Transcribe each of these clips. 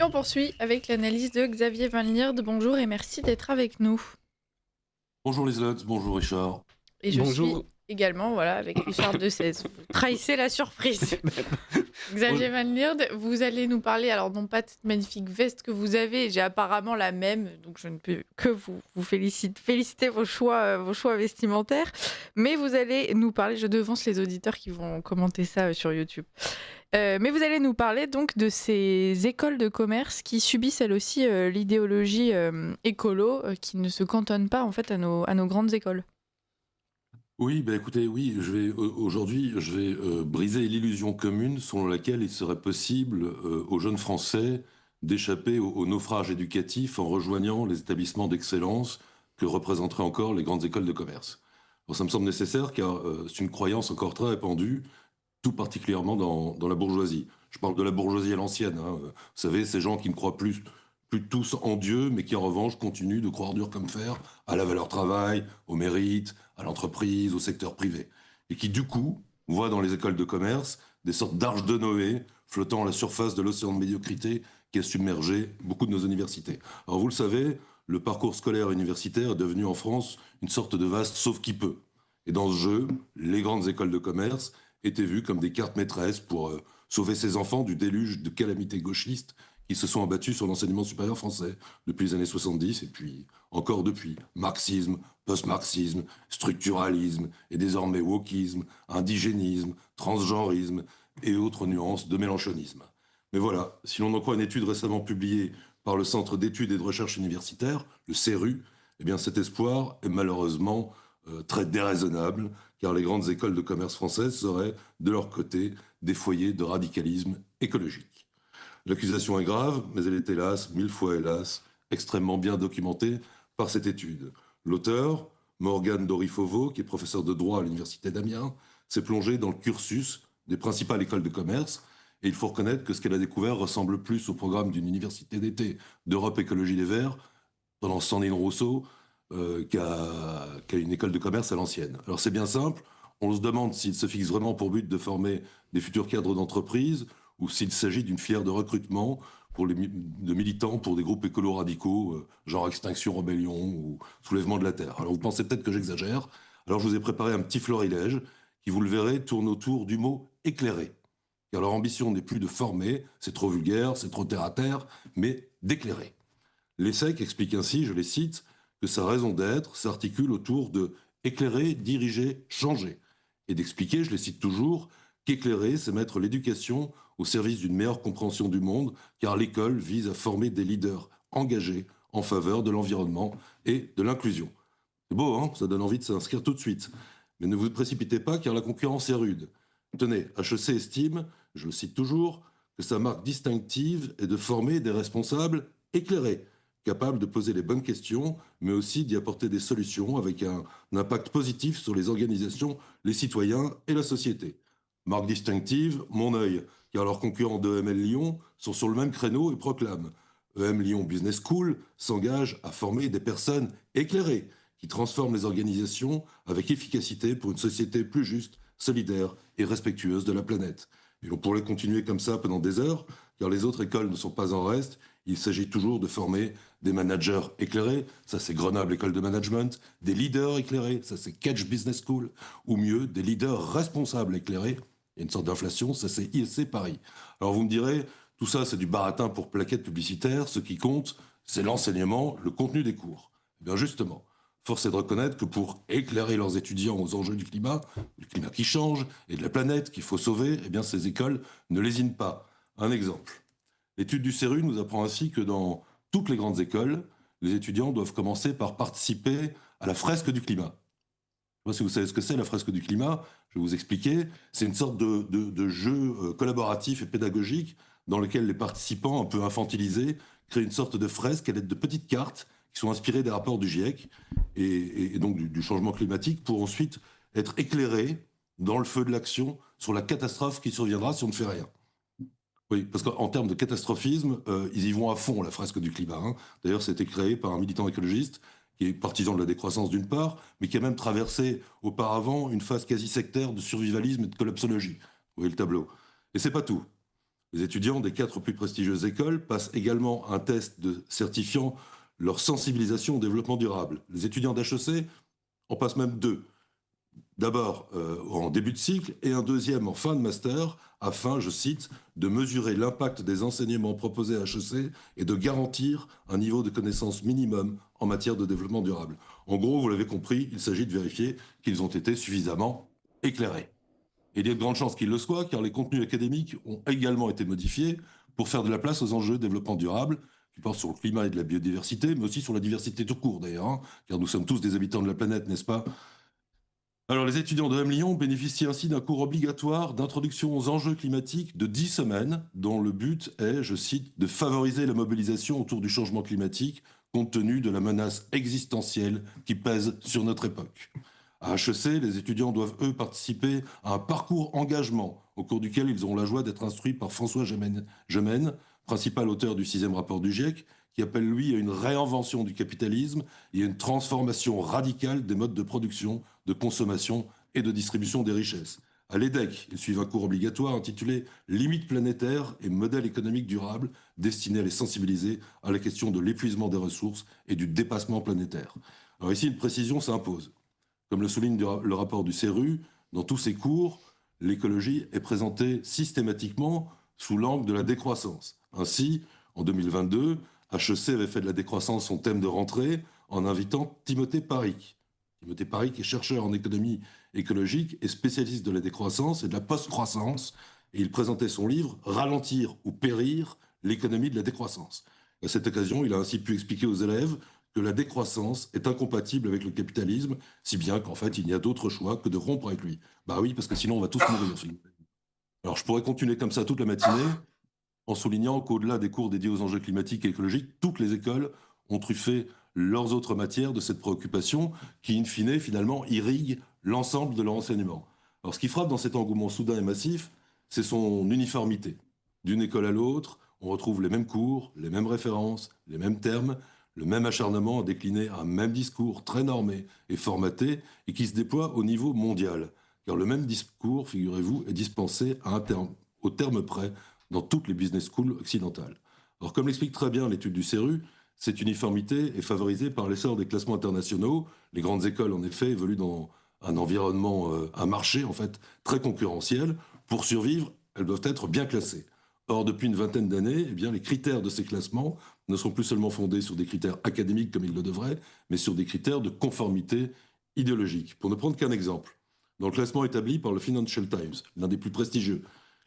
On poursuit avec l'analyse de Xavier Van Lierde. Bonjour et merci d'être avec nous. Bonjour Liselotte, bonjour Richard. Et je suis Bonjour. également avec Richard de 16. Vous trahissez la surprise. Xavier Van Lierde, vous allez nous parler, alors non pas de cette magnifique veste que vous avez, j'ai apparemment la même, donc je ne peux que vous féliciter vos choix vestimentaires, mais vous allez nous parler, je devance les auditeurs qui vont commenter ça sur YouTube, mais vous allez nous parler donc de ces écoles de commerce qui subissent elles aussi l'idéologie écolo, qui ne se cantonne pas en fait à nos grandes écoles. Oui, écoutez, oui, aujourd'hui, je vais briser l'illusion commune selon laquelle il serait possible aux jeunes Français d'échapper au naufrage éducatif en rejoignant les établissements d'excellence que représenteraient encore les grandes écoles de commerce. Alors, ça me semble nécessaire car c'est une croyance encore très répandue, tout particulièrement dans la bourgeoisie. Je parle de la bourgeoisie à l'ancienne, hein. Vous savez, ces gens qui ne croient plus tous en Dieu, mais qui en revanche continuent de croire dur comme fer à la valeur travail, au mérite, à l'entreprise, au secteur privé. Et qui, du coup, voient dans les écoles de commerce des sortes d'arches de Noé flottant à la surface de l'océan de médiocrité qui a submergé beaucoup de nos universités. Alors vous le savez, le parcours scolaire universitaire est devenu en France une sorte de vaste sauf qui peut. Et dans ce jeu, les grandes écoles de commerce étaient vues comme des cartes maîtresses pour sauver ces enfants du déluge de calamités gauchistes qui se sont abattus sur l'enseignement supérieur français depuis les années 70 et puis encore depuis. Marxisme, post-marxisme, structuralisme et désormais wokisme, indigénisme, transgenrisme et autres nuances de mélanchonisme. Mais voilà, si l'on en croit une étude récemment publiée par le Centre d'études et de recherche universitaire, le CERU, eh bien cet espoir est malheureusement très déraisonnable, car les grandes écoles de commerce françaises seraient, de leur côté, des foyers de radicalisme écologique. L'accusation est grave, mais elle est hélas, mille fois hélas, extrêmement bien documentée par cette étude. L'auteur, Morgane Dorifovo, qui est professeur de droit à l'université d'Amiens, s'est plongé dans le cursus des principales écoles de commerce, et il faut reconnaître que ce qu'elle a découvert ressemble plus au programme d'une université d'été d'Europe Écologie Les Verts, pendant Sandrine Rousseau, qu'à une école de commerce à l'ancienne. Alors c'est bien simple, on se demande s'il se fixe vraiment pour but de former des futurs cadres d'entreprise ou s'il s'agit d'une filière de recrutement de militants pour des groupes écolo-radicaux, genre Extinction Rebellion ou Soulèvement de la Terre. Alors vous pensez peut-être que j'exagère, alors je vous ai préparé un petit florilège qui, vous le verrez, tourne autour du mot éclairé. Car leur ambition n'est plus de former, c'est trop vulgaire, c'est trop terre-à-terre, mais d'éclairer. L'ESSEC explique ainsi, je les cite, que sa raison d'être s'articule autour de éclairer, diriger, changer. Et d'expliquer, je les cite toujours, qu'éclairer, c'est mettre l'éducation au service d'une meilleure compréhension du monde, car l'école vise à former des leaders engagés en faveur de l'environnement et de l'inclusion. C'est beau, hein, ça donne envie de s'inscrire tout de suite. Mais ne vous précipitez pas, car la concurrence est rude. Tenez, HEC estime, je le cite toujours, que sa marque distinctive est de former des responsables éclairés, capables de poser les bonnes questions, mais aussi d'y apporter des solutions avec un impact positif sur les organisations, les citoyens et la société. Marque distinctive, mon œil, car leurs concurrents d'EML Lyon sont sur le même créneau et proclament EM Lyon Business School s'engage à former des personnes éclairées qui transforment les organisations avec efficacité pour une société plus juste, solidaire et respectueuse de la planète. Et on pourrait continuer comme ça pendant des heures, car les autres écoles ne sont pas en reste. Il s'agit toujours de former des managers éclairés, ça c'est Grenoble École de Management, des leaders éclairés, ça c'est Catch Business School, ou mieux, des leaders responsables éclairés. Il y a une sorte d'inflation, ça c'est ISC Paris. Alors vous me direz, tout ça c'est du baratin pour plaquettes publicitaires, ce qui compte, c'est l'enseignement, le contenu des cours. Eh bien justement, force est de reconnaître que pour éclairer leurs étudiants aux enjeux du climat qui change, et de la planète qu'il faut sauver, eh bien ces écoles ne lésinent pas. Un exemple. L'étude du CERU nous apprend ainsi que dans toutes les grandes écoles, les étudiants doivent commencer par participer à la fresque du climat. Je ne sais pas si vous savez ce que c'est la fresque du climat, je vais vous expliquer. C'est une sorte de jeu collaboratif et pédagogique dans lequel les participants, un peu infantilisés, créent une sorte de fresque à l'aide de petites cartes qui sont inspirées des rapports du GIEC et donc du changement climatique pour ensuite être éclairés dans le feu de l'action sur la catastrophe qui surviendra si on ne fait rien. Oui, parce qu'en termes de catastrophisme, ils y vont à fond, la fresque du climat, hein. D'ailleurs, c'était créé par un militant écologiste qui est partisan de la décroissance d'une part, mais qui a même traversé auparavant une phase quasi sectaire de survivalisme et de collapsologie. Vous voyez le tableau. Et c'est pas tout. Les étudiants des 4 plus prestigieuses écoles passent également un test de certifiant leur sensibilisation au développement durable. Les étudiants d'HEC en passent même 2. D'abord en début de cycle et un deuxième en fin de master, afin, je cite, de mesurer l'impact des enseignements proposés à HEC et de garantir un niveau de connaissance minimum en matière de développement durable. En gros, vous l'avez compris, il s'agit de vérifier qu'ils ont été suffisamment éclairés. Et il y a de grandes chances qu'ils le soient, car les contenus académiques ont également été modifiés pour faire de la place aux enjeux de développement durable, qui portent sur le climat et de la biodiversité, mais aussi sur la diversité tout court d'ailleurs, hein, car nous sommes tous des habitants de la planète, n'est-ce pas? Alors, les étudiants de M Lyon bénéficient ainsi d'un cours obligatoire d'introduction aux enjeux climatiques de 10 semaines, dont le but est, je cite, de favoriser la mobilisation autour du changement climatique, compte tenu de la menace existentielle qui pèse sur notre époque. À HEC, les étudiants doivent, eux, participer à un parcours engagement, au cours duquel ils auront la joie d'être instruits par François Gemène, principal auteur du 6e rapport du GIEC, qui appelle, lui, à une réinvention du capitalisme et à une transformation radicale des modes de production, de consommation et de distribution des richesses. À l'EDEC, ils suivent un cours obligatoire intitulé Limites planétaires et modèles économiques durables, destiné à les sensibiliser à la question de l'épuisement des ressources et du dépassement planétaire. Alors ici, une précision s'impose. Comme le souligne le rapport du CERU, dans tous ces cours, l'écologie est présentée systématiquement sous l'angle de la décroissance. Ainsi, en 2022, HEC avait fait de la décroissance son thème de rentrée en invitant Timothée Parric. Timothée Parric est chercheur en économie écologique et spécialiste de la décroissance et de la post-croissance. Et il présentait son livre « Ralentir ou périr, l'économie de la décroissance ». À cette occasion, il a ainsi pu expliquer aux élèves que la décroissance est incompatible avec le capitalisme, si bien qu'en fait, il n'y a d'autre choix que de rompre avec lui. Bah oui, parce que sinon, on va tous mourir. Alors, je pourrais continuer comme ça toute la matinée, en soulignant qu'au-delà des cours dédiés aux enjeux climatiques et écologiques, toutes les écoles ont truffé leurs autres matières de cette préoccupation qui, in fine, finalement, irrigue l'ensemble de leur enseignement. Alors, ce qui frappe dans cet engouement soudain et massif, c'est son uniformité. D'une école à l'autre, on retrouve les mêmes cours, les mêmes références, les mêmes termes, le même acharnement à décliner un même discours très normé et formaté et qui se déploie au niveau mondial. Car le même discours, figurez-vous, est dispensé au terme près dans toutes les business schools occidentales. Alors, comme l'explique très bien l'étude du CERU, cette uniformité est favorisée par l'essor des classements internationaux. Les grandes écoles, en effet, évoluent dans un environnement, un marché, en fait, très concurrentiel. Pour survivre, elles doivent être bien classées. Or, depuis une vingtaine d'années, eh bien, les critères de ces classements ne sont plus seulement fondés sur des critères académiques comme ils le devraient, mais sur des critères de conformité idéologique. Pour ne prendre qu'un exemple, dans le classement établi par le Financial Times, l'un des plus prestigieux,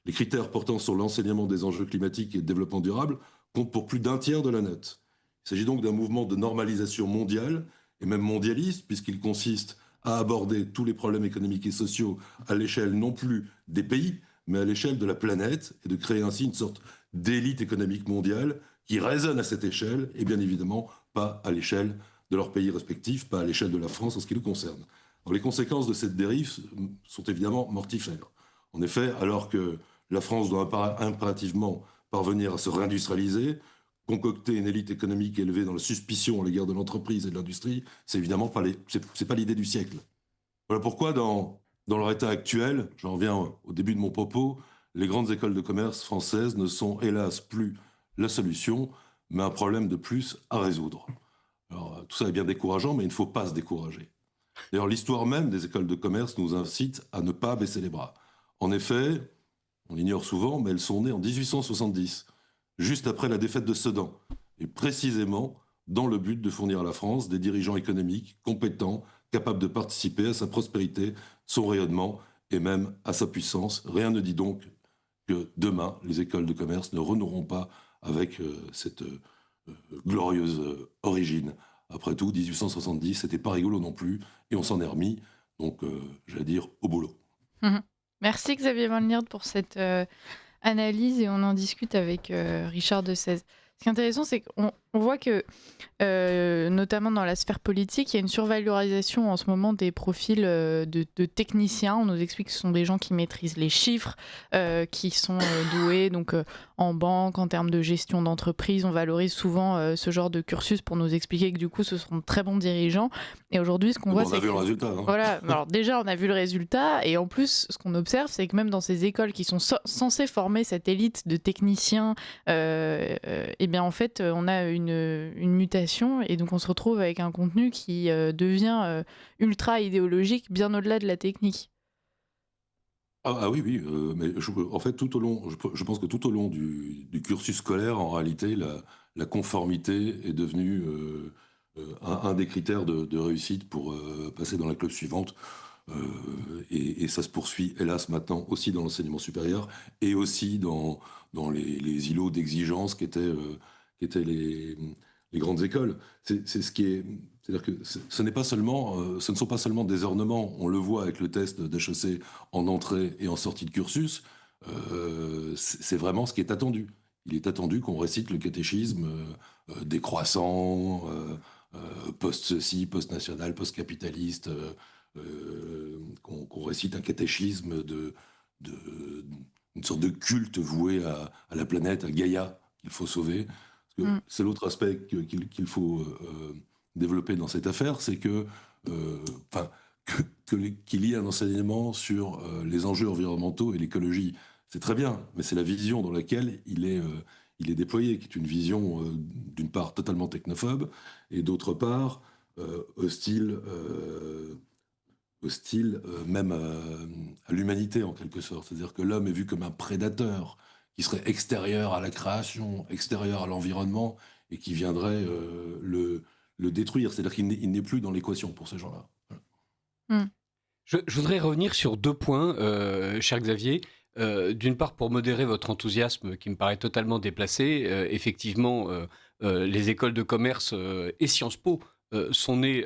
les critères portant sur l'enseignement des enjeux climatiques et de développement durable comptent pour plus d'un tiers de la note. Il s'agit donc d'un mouvement de normalisation mondiale, et même mondialiste, puisqu'il consiste à aborder tous les problèmes économiques et sociaux à l'échelle non plus des pays, mais à l'échelle de la planète, et de créer ainsi une sorte d'élite économique mondiale qui résonne à cette échelle, et bien évidemment pas à l'échelle de leurs pays respectifs, pas à l'échelle de la France en ce qui nous concerne. Alors, les conséquences de cette dérive sont évidemment mortifères. En effet, alors que la France doit impérativement parvenir à se réindustrialiser, concocter une élite économique élevée dans la suspicion à l'égard de l'entreprise et de l'industrie, c'est évidemment pas l'idée du siècle. Voilà pourquoi, dans leur état actuel, j'en reviens au début de mon propos, les grandes écoles de commerce françaises ne sont hélas plus la solution, mais un problème de plus à résoudre. Alors, tout ça est bien décourageant, mais il ne faut pas se décourager. D'ailleurs, l'histoire même des écoles de commerce nous incite à ne pas baisser les bras. En effet, on l'ignore souvent, mais elles sont nées en 1870, juste après la défaite de Sedan, et précisément dans le but de fournir à la France des dirigeants économiques compétents, capables de participer à sa prospérité, son rayonnement et même à sa puissance. Rien ne dit donc que demain, les écoles de commerce ne renoueront pas avec cette glorieuse origine. Après tout, 1870, c'était pas rigolo non plus, et on s'en est remis, donc j'allais dire au boulot. Merci Xavier Van Lierde pour cette analyse et on en discute avec Richard de Sèze. Ce qui est intéressant, c'est qu'on On voit que, notamment dans la sphère politique, il y a une survalorisation en ce moment des profils de techniciens. On nous explique que ce sont des gens qui maîtrisent les chiffres, qui sont doués donc, en banque, en termes de gestion d'entreprise. On valorise souvent ce genre de cursus pour nous expliquer que du coup, ce sont de très bons dirigeants. Et aujourd'hui, ce qu'on voit, On a c'est vu que... le résultat. Hein. Voilà, alors déjà on a vu le résultat et en plus ce qu'on observe c'est que même dans ces écoles qui sont censées former cette élite de techniciens, et bien en fait on a une mutation et donc on se retrouve avec un contenu qui devient ultra idéologique bien au-delà de la technique. Oui, oui, mais en fait, je pense que tout au long du cursus scolaire, en réalité, la conformité est devenue un des critères de réussite pour passer dans la classe suivante. Et ça se poursuit, hélas, maintenant aussi dans l'enseignement supérieur et aussi dans les îlots d'exigence qu'étaient les grandes écoles. C'est ce qui est. C'est-à-dire que ce n'est pas seulement, ce ne sont pas seulement des ornements. On le voit avec le test d'HEC en entrée et en sortie de cursus. C'est vraiment ce qui est attendu. Il est attendu qu'on récite le catéchisme décroissant, post-ceci, post-national, post-capitaliste, qu'on récite un catéchisme une sorte de culte voué à la planète, à Gaïa, qu'il faut sauver. Parce que c'est l'autre aspect qu'il faut développer dans cette affaire, c'est qu'il y ait un enseignement sur les enjeux environnementaux et l'écologie. C'est très bien, mais c'est la vision dans laquelle il est déployé, qui est une vision d'une part totalement technophobe et d'autre part hostile même à l'humanité en quelque sorte. C'est-à-dire que l'homme est vu comme un prédateur qui serait extérieur à la création, extérieur à l'environnement et qui viendrait le détruire. C'est-à-dire qu'il n'est plus dans l'équation pour ces gens-là. Voilà. Je voudrais revenir sur 2 points, cher Xavier. D'une part, pour modérer votre enthousiasme qui me paraît totalement déplacé, effectivement, les écoles de commerce et Sciences Po sont nées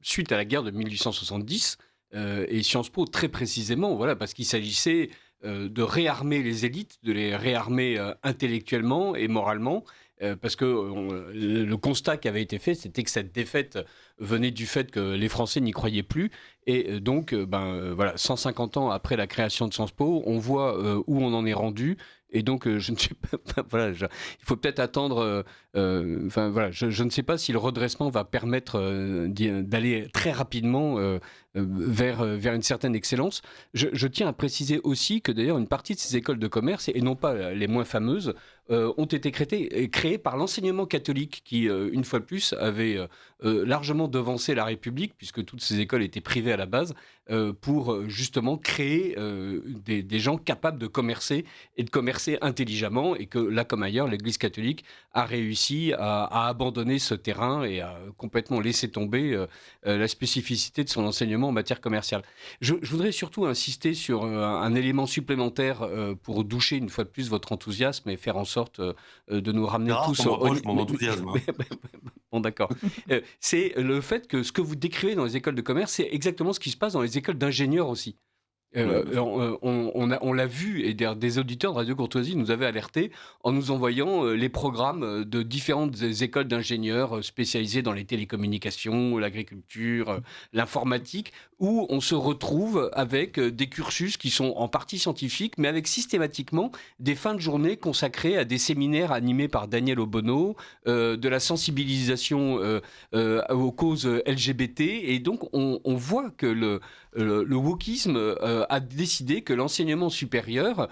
suite à la guerre de 1870, et Sciences Po très précisément, voilà, parce qu'il s'agissait de réarmer les élites, de les réarmer intellectuellement et moralement, parce que le constat qui avait été fait, c'était que cette défaite venait du fait que les Français n'y croyaient plus. Et donc, voilà, 150 ans après la création de Sciences Po, on voit où on en est rendu. Et donc, je ne sais pas, voilà, il faut peut-être attendre. Voilà, je ne sais pas si le redressement va permettre d'aller très rapidement vers une certaine excellence. Je tiens à préciser aussi que d'ailleurs, une partie de ces écoles de commerce, et non pas les moins fameuses, ont été créées par l'enseignement catholique qui, une fois de plus, avait largement devancé la République, puisque toutes ces écoles étaient privées à la base, pour justement créer des gens capables de commercer et de commercer intelligemment, et que là comme ailleurs, l'Église catholique a réussi à abandonner ce terrain et à complètement laisser tomber la spécificité de son enseignement en matière commerciale. Je voudrais surtout insister sur un élément supplémentaire pour doucher une fois de plus votre enthousiasme et faire en sorte de nous ramener tous mon enthousiasme. Bon, d'accord. C'est le fait que ce que vous décrivez dans les écoles de commerce, c'est exactement ce qui se passe dans les écoles d'ingénieurs aussi. On l'a vu, et des auditeurs de Radio Courtoisie nous avaient alertés en nous envoyant les programmes de différentes écoles d'ingénieurs spécialisées dans les télécommunications, l'agriculture, l'informatique, où on se retrouve avec des cursus qui sont en partie scientifiques, mais avec systématiquement des fins de journée consacrées à des séminaires animés par Daniel Obono, de la sensibilisation aux causes LGBT, et donc on voit que le wokisme a décidé que l'enseignement supérieur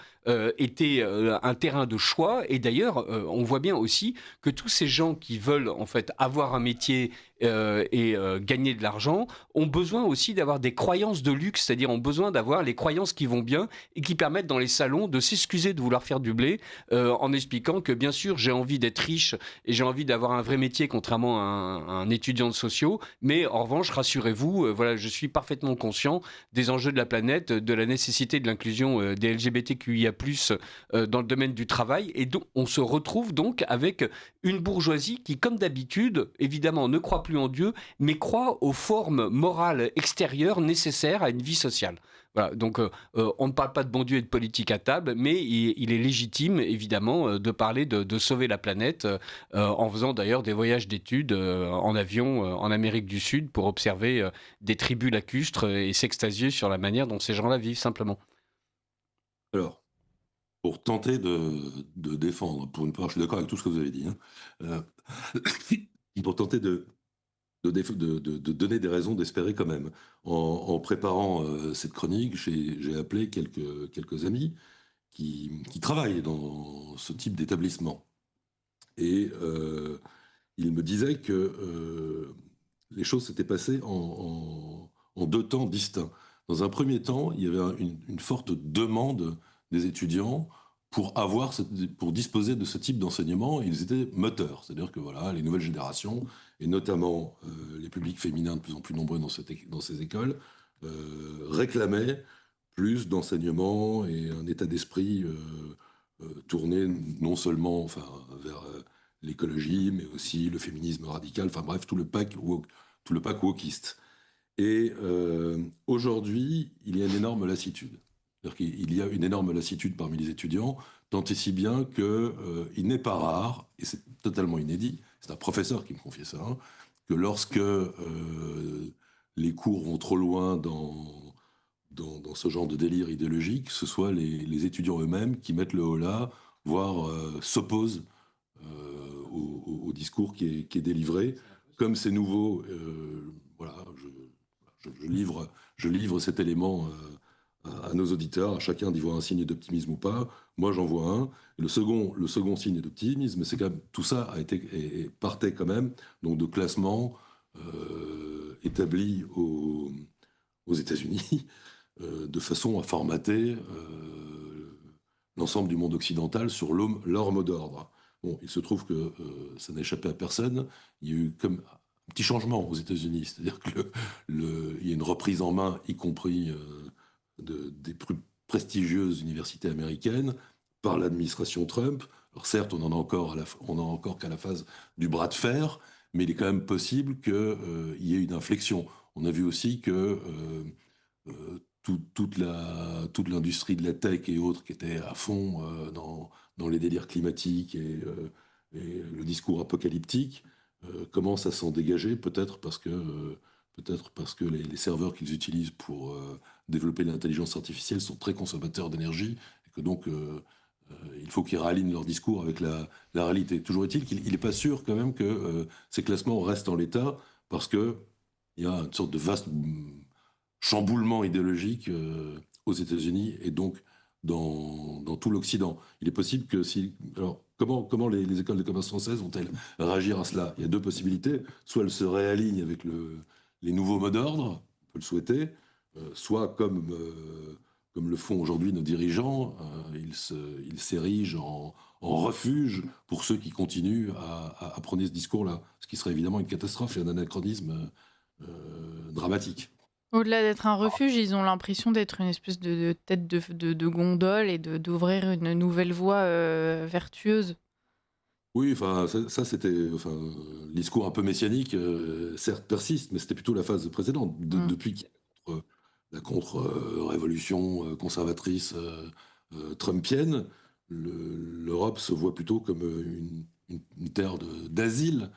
était un terrain de choix, et d'ailleurs on voit bien aussi que tous ces gens qui veulent en fait avoir un métier et gagner de l'argent ont besoin aussi d'avoir des croyances de luxe, c'est-à-dire ont besoin d'avoir les croyances qui vont bien et qui permettent dans les salons de s'excuser de vouloir faire du blé en expliquant que bien sûr j'ai envie d'être riche et j'ai envie d'avoir un vrai métier contrairement à un étudiant de sociaux, mais en revanche rassurez-vous, voilà, je suis parfaitement conscient des enjeux de la planète, de la nécessité de l'inclusion des LGBTQIA+, dans le domaine du travail. Et donc, on se retrouve donc avec une bourgeoisie qui, comme d'habitude, évidemment, ne croit plus en Dieu, mais croit aux formes morales extérieures nécessaires à une vie sociale. Voilà, donc on ne parle pas de bon Dieu et de politique à table, mais il est légitime, évidemment, de parler de sauver la planète, en faisant d'ailleurs des voyages d'études en avion en Amérique du Sud pour observer des tribus lacustres et s'extasier sur la manière dont ces gens-là vivent simplement. Alors, pour tenter de défendre, pour une part, je suis d'accord avec tout ce que vous avez dit, pour tenter de donner des raisons d'espérer quand même. En préparant cette chronique, j'ai appelé quelques amis qui travaillent dans ce type d'établissement. Et ils me disaient que les choses s'étaient passées en deux temps distincts. Dans un premier temps, il y avait une forte demande des étudiants pour disposer de ce type d'enseignement. Ils étaient moteurs, c'est-à-dire que voilà, les nouvelles générations, et notamment les publics féminins de plus en plus nombreux dans ces écoles, réclamaient plus d'enseignement et un état d'esprit tourné non seulement vers l'écologie, mais aussi le féminisme radical, enfin bref, tout le pack wokiste. Et aujourd'hui, il y a une énorme lassitude. C'est-à-dire qu'il y a une énorme lassitude parmi les étudiants, tant et si bien qu'il n'est pas rare, et c'est totalement inédit, c'est un professeur qui me confiait ça, que lorsque les cours vont trop loin dans ce genre de délire idéologique, ce soit les étudiants eux-mêmes qui mettent le holà, voire s'opposent au discours qui est délivré. Comme c'est nouveau, voilà, je livre cet élément à nos auditeurs, à chacun d'y voir un signe d'optimisme ou pas. Moi, j'en vois un. Et le second signe d'optimisme, c'est quand même tout ça partait quand même donc de classements établis aux États-Unis de façon à formater l'ensemble du monde occidental sur leur mot d'ordre. Bon, il se trouve que ça n'a échappé à personne. Il y a eu comme un petit changement aux États-Unis, c'est-à-dire qu'il y a une reprise en main, y compris des plus prestigieuses universités américaines, par l'administration Trump. Alors certes, on en a encore qu'à la phase du bras de fer, mais il est quand même possible qu'il y ait une inflexion. On a vu aussi que toute l'industrie de la tech et autres qui était à fond dans les délires climatiques et le discours apocalyptique commence à s'en dégager, peut-être parce que les serveurs qu'ils utilisent pour développer l'intelligence artificielle sont très consommateurs d'énergie et que donc il faut qu'ils réalignent leur discours avec la réalité. Toujours est-il qu'il n'est pas sûr quand même que ces classements restent en l'état parce qu'il y a une sorte de vaste chamboulement idéologique aux États-Unis et donc dans tout l'Occident. Il est possible que alors, comment les écoles de commerce françaises vont-elles réagir à cela ? Il y a deux possibilités. Soit elles se réalignent avec les nouveaux mots d'ordre, on peut le souhaiter, soit comme le font aujourd'hui nos dirigeants, ils s'érigent en refuge pour ceux qui continuent à prôner ce discours-là, ce qui serait évidemment une catastrophe et un anachronisme dramatique. Au-delà d'être un refuge, ils ont l'impression d'être une espèce de tête de gondole et d'ouvrir une nouvelle voie vertueuse. Oui, ça c'était, le discours un peu messianique, certes persiste, mais c'était plutôt la phase précédente. Depuis qu'il y a la contre-révolution conservatrice trumpienne, l'Europe se voit plutôt comme une terre d'asile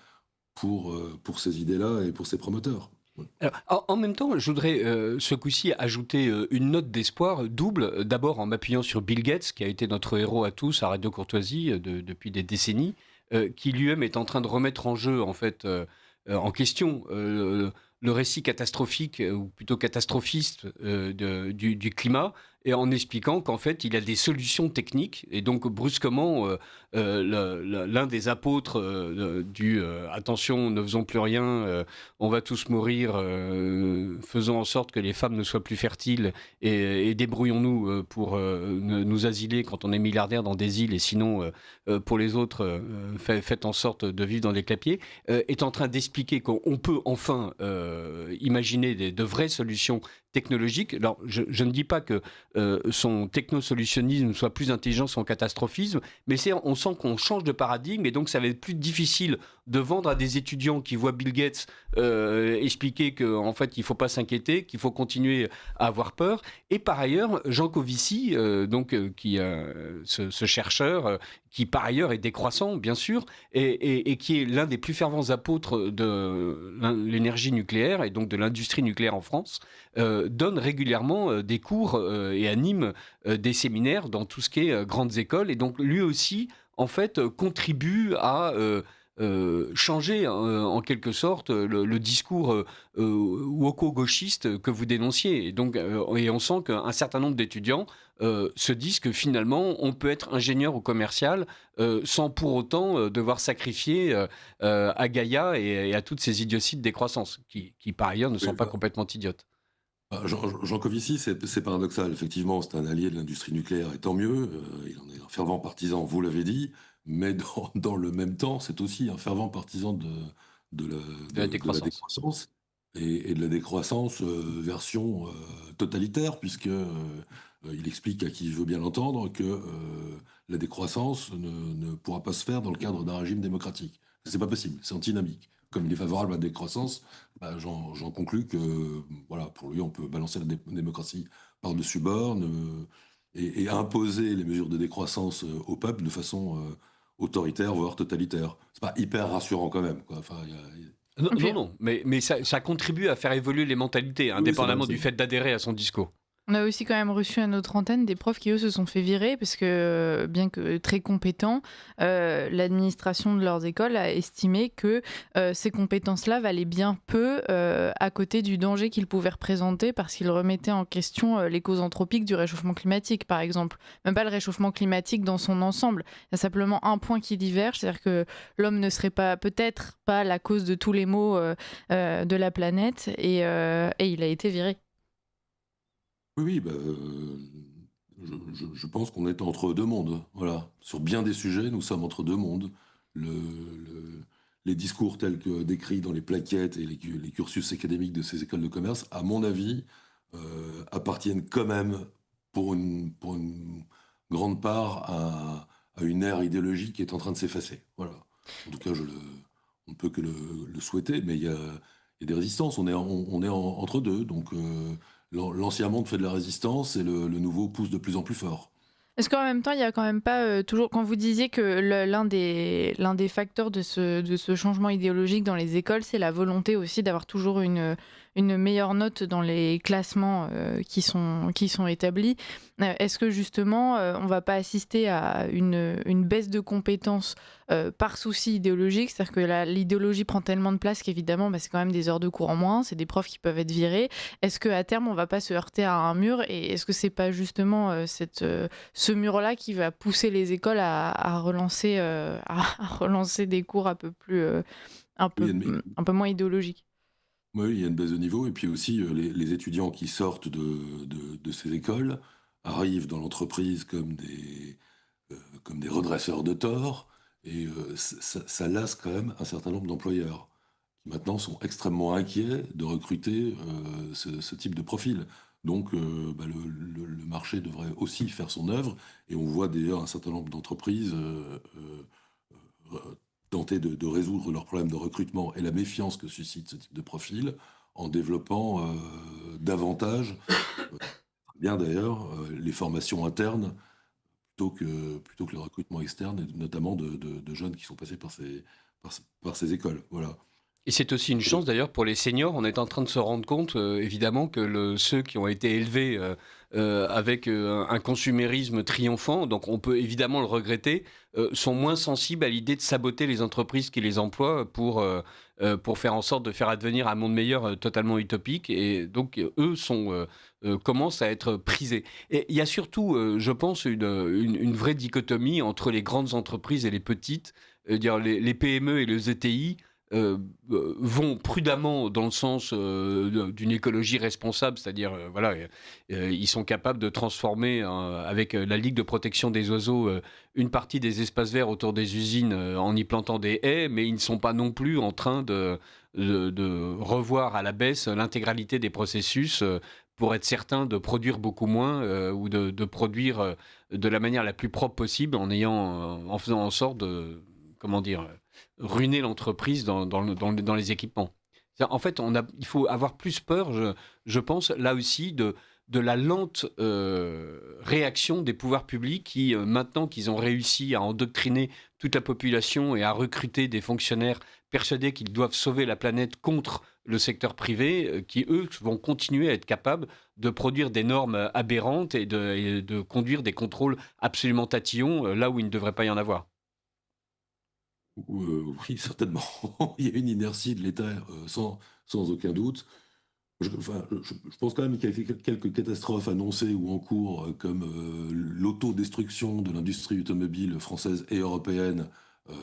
pour ces idées-là et pour ses promoteurs. Alors, en même temps, je voudrais ce coup-ci ajouter une note d'espoir double. D'abord en m'appuyant sur Bill Gates, qui a été notre héros à tous à Radio Courtoisie depuis des décennies, qui lui-même est en train de remettre en jeu, en fait, en question le récit catastrophique, ou plutôt catastrophiste du climat, et en expliquant qu'en fait, il y a des solutions techniques. Et donc, brusquement, l'un des apôtres attention, ne faisons plus rien, on va tous mourir, faisons en sorte que les femmes ne soient plus fertiles et débrouillons-nous pour nous asiler quand on est milliardaire dans des îles, et sinon, pour les autres, faites en sorte de vivre dans des clapiers, est en train d'expliquer qu'on peut enfin imaginer de vraies solutions technologiques. Alors, je ne dis pas que son technosolutionnisme soit plus intelligent que son catastrophisme, mais on sent qu'on change de paradigme et donc ça va être plus difficile de vendre à des étudiants qui voient Bill Gates expliquer qu'en fait, il ne faut pas s'inquiéter, qu'il faut continuer à avoir peur. Et par ailleurs, Jean Covici, ce chercheur, qui par ailleurs est décroissant, bien sûr, et qui est l'un des plus fervents apôtres de l'énergie nucléaire et donc de l'industrie nucléaire en France, donne régulièrement des cours et anime des séminaires dans tout ce qui est grandes écoles. Et donc lui aussi, en fait, contribue à changer en quelque sorte le discours woko-gauchiste que vous dénonciez. Et donc, et on sent qu'un certain nombre d'étudiants se disent que finalement, on peut être ingénieur ou commercial sans pour autant devoir sacrifier à Gaïa et à toutes ces idioties de décroissance, qui par ailleurs ne sont pas complètement idiotes. Jean Covici, c'est paradoxal. Effectivement, c'est un allié de l'industrie nucléaire, et tant mieux. Il en est un fervent partisan, vous l'avez dit. Mais dans le même temps, c'est aussi un fervent partisan de la décroissance. Et de la décroissance version totalitaire, puisque il explique à qui veut bien l'entendre que la décroissance ne pourra pas se faire dans le cadre d'un régime démocratique. C'est pas possible, c'est antinomique. Comme il est favorable à la décroissance, j'en conclus que voilà, pour lui, on peut balancer la démocratie par-dessus bord et imposer les mesures de décroissance au peuple de façon autoritaire, voire totalitaire. C'est pas hyper rassurant quand même, quoi. Enfin, non, mais ça contribue à faire évoluer les mentalités, indépendamment du fait d'adhérer à son discours. On a aussi quand même reçu à notre antenne des profs qui, eux, se sont fait virer parce que, bien que très compétents, l'administration de leurs écoles a estimé que ces compétences-là valaient bien peu à côté du danger qu'ils pouvaient représenter parce qu'ils remettaient en question les causes anthropiques du réchauffement climatique, par exemple. Même pas le réchauffement climatique dans son ensemble. Il y a simplement un point qui diverge, c'est-à-dire que l'homme ne serait peut-être pas la cause de tous les maux de la planète et il a été viré. Oui, je pense qu'on est entre deux mondes. Voilà. Sur bien des sujets, nous sommes entre deux mondes. Les discours tels que décrits dans les plaquettes et les cursus académiques de ces écoles de commerce, à mon avis, appartiennent quand même pour une grande part à une ère idéologique qui est en train de s'effacer. Voilà. En tout cas, on ne peut que le souhaiter, mais il y a des résistances. On est entre deux, donc l'ancien monde fait de la résistance et le nouveau pousse de plus en plus fort. Est-ce qu'en même temps, il n'y a quand même pas toujours, quand vous disiez que l'un des facteurs de ce changement idéologique dans les écoles, c'est la volonté aussi d'avoir toujours une meilleure note dans les classements qui sont établis. Est-ce que justement, on ne va pas assister à une baisse de compétences par souci idéologique? C'est-à-dire que l'idéologie prend tellement de place qu'évidemment, c'est quand même des heures de cours en moins, c'est des profs qui peuvent être virés. Est-ce qu'à terme, on ne va pas se heurter à un mur? Et est-ce que ce n'est pas justement ce mur-là qui va pousser les écoles à relancer des cours un peu moins idéologiques? Oui, il y a une baisse de niveau, et puis aussi les étudiants qui sortent de ces écoles arrivent dans l'entreprise comme des redresseurs de tort, et ça lasse quand même un certain nombre d'employeurs qui maintenant sont extrêmement inquiets de recruter ce type de profil. Donc le marché devrait aussi faire son œuvre, et on voit d'ailleurs un certain nombre d'entreprises tenter de résoudre leurs problèmes de recrutement et la méfiance que suscite ce type de profil en développant davantage, bien d'ailleurs, les formations internes plutôt que le recrutement externe, et notamment de jeunes qui sont passés par ces écoles. Voilà. Et c'est aussi une chance d'ailleurs pour les seniors. On est en train de se rendre compte, évidemment, que ceux qui ont été élevés avec un consumérisme triomphant, donc on peut évidemment le regretter, sont moins sensibles à l'idée de saboter les entreprises qui les emploient pour faire en sorte de faire advenir un monde meilleur totalement utopique. Et donc eux commencent à être prisés. Et il y a surtout, je pense, une vraie dichotomie entre les grandes entreprises et les petites, dire les PME et les ETI. vont prudemment dans le sens d'une écologie responsable, c'est-à-dire voilà, ils sont capables de transformer avec la Ligue de protection des oiseaux une partie des espaces verts autour des usines en y plantant des haies, mais ils ne sont pas non plus en train de revoir à la baisse l'intégralité des processus pour être certain de produire beaucoup moins ou de produire de la manière la plus propre possible en faisant en sorte de, comment dire, ruiner l'entreprise dans les équipements. En fait, il faut avoir plus peur, je pense, là aussi, de la lente réaction des pouvoirs publics qui, maintenant qu'ils ont réussi à endoctriner toute la population et à recruter des fonctionnaires persuadés qu'ils doivent sauver la planète contre le secteur privé, qui, eux, vont continuer à être capables de produire des normes aberrantes et de conduire des contrôles absolument tatillons là où il ne devrait pas y en avoir. Oui, certainement. Il y a une inertie de l'État sans aucun doute. Je pense quand même qu'il y a quelques catastrophes annoncées ou en cours, comme l'autodestruction de l'industrie automobile française et européenne euh,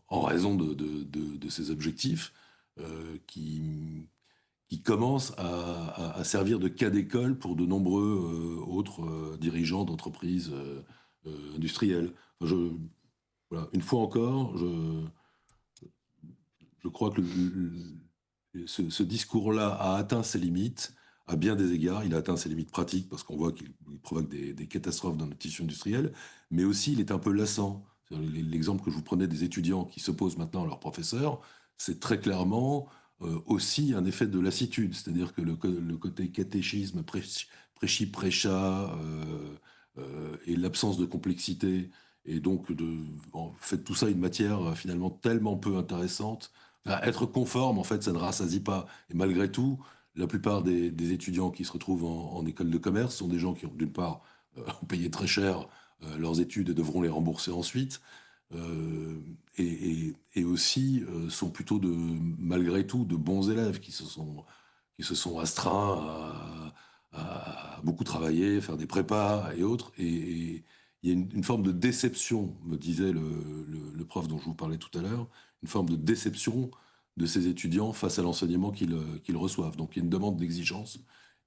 en raison de ces objectifs, qui commencent à servir de cas d'école pour de nombreux autres dirigeants d'entreprises industrielles. Voilà, une fois encore, je crois que ce discours-là a atteint ses limites à bien des égards. Il a atteint ses limites pratiques parce qu'on voit qu'il provoque des catastrophes dans notre tissu industriel, mais aussi il est un peu lassant. L'exemple que je vous prenais des étudiants qui s'opposent maintenant à leurs professeurs, c'est très clairement aussi un effet de lassitude, c'est-à-dire que le côté catéchisme, prêchi, prêcha, et l'absence de complexité, et donc en fait tout ça une matière finalement tellement peu intéressante. Enfin, être conforme, en fait, ça ne rassasie pas. Et malgré tout, la plupart des étudiants qui se retrouvent en école de commerce sont des gens qui ont, d'une part, ont payé très cher leurs études et devront les rembourser ensuite, et aussi sont plutôt, malgré tout, de bons élèves qui se sont astreints à beaucoup travailler, faire des prépas et autres. Et il y a une forme de déception, me disait le prof dont je vous parlais tout à l'heure, une forme de déception de ces étudiants face à l'enseignement qu'ils reçoivent. Donc il y a une demande d'exigence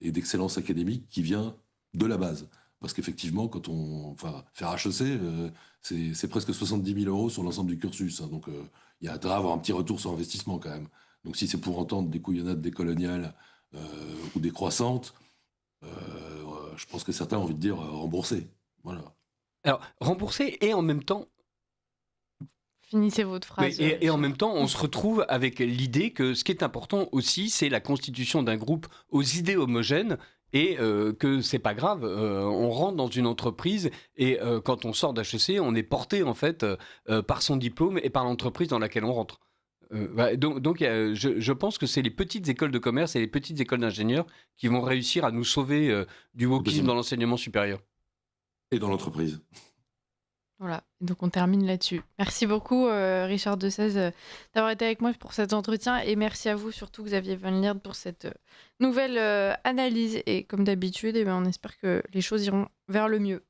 et d'excellence académique qui vient de la base. Parce qu'effectivement, faire HEC, c'est presque 70 000 euros sur l'ensemble du cursus, hein. Donc il y a intérêt à avoir un petit retour sur investissement quand même. Donc si c'est pour entendre des couillonnades décoloniales ou décroissantes, je pense que certains ont envie de dire rembourser. Voilà. Alors, rembourser et en même temps, Finissez votre phrase. et en même temps, on se retrouve avec l'idée que ce qui est important aussi, c'est la constitution d'un groupe aux idées homogènes et que c'est pas grave. On rentre dans une entreprise et quand on sort d'HEC, on est porté en fait par son diplôme et par l'entreprise dans laquelle on rentre. Donc je pense que c'est les petites écoles de commerce et les petites écoles d'ingénieurs qui vont réussir à nous sauver du wokisme dans l'enseignement supérieur. Et dans l'entreprise. Voilà, donc on termine là-dessus. Merci beaucoup Richard Desèze d'avoir été avec moi pour cet entretien et merci à vous surtout Xavier Van Lierde pour cette nouvelle analyse et comme d'habitude, on espère que les choses iront vers le mieux.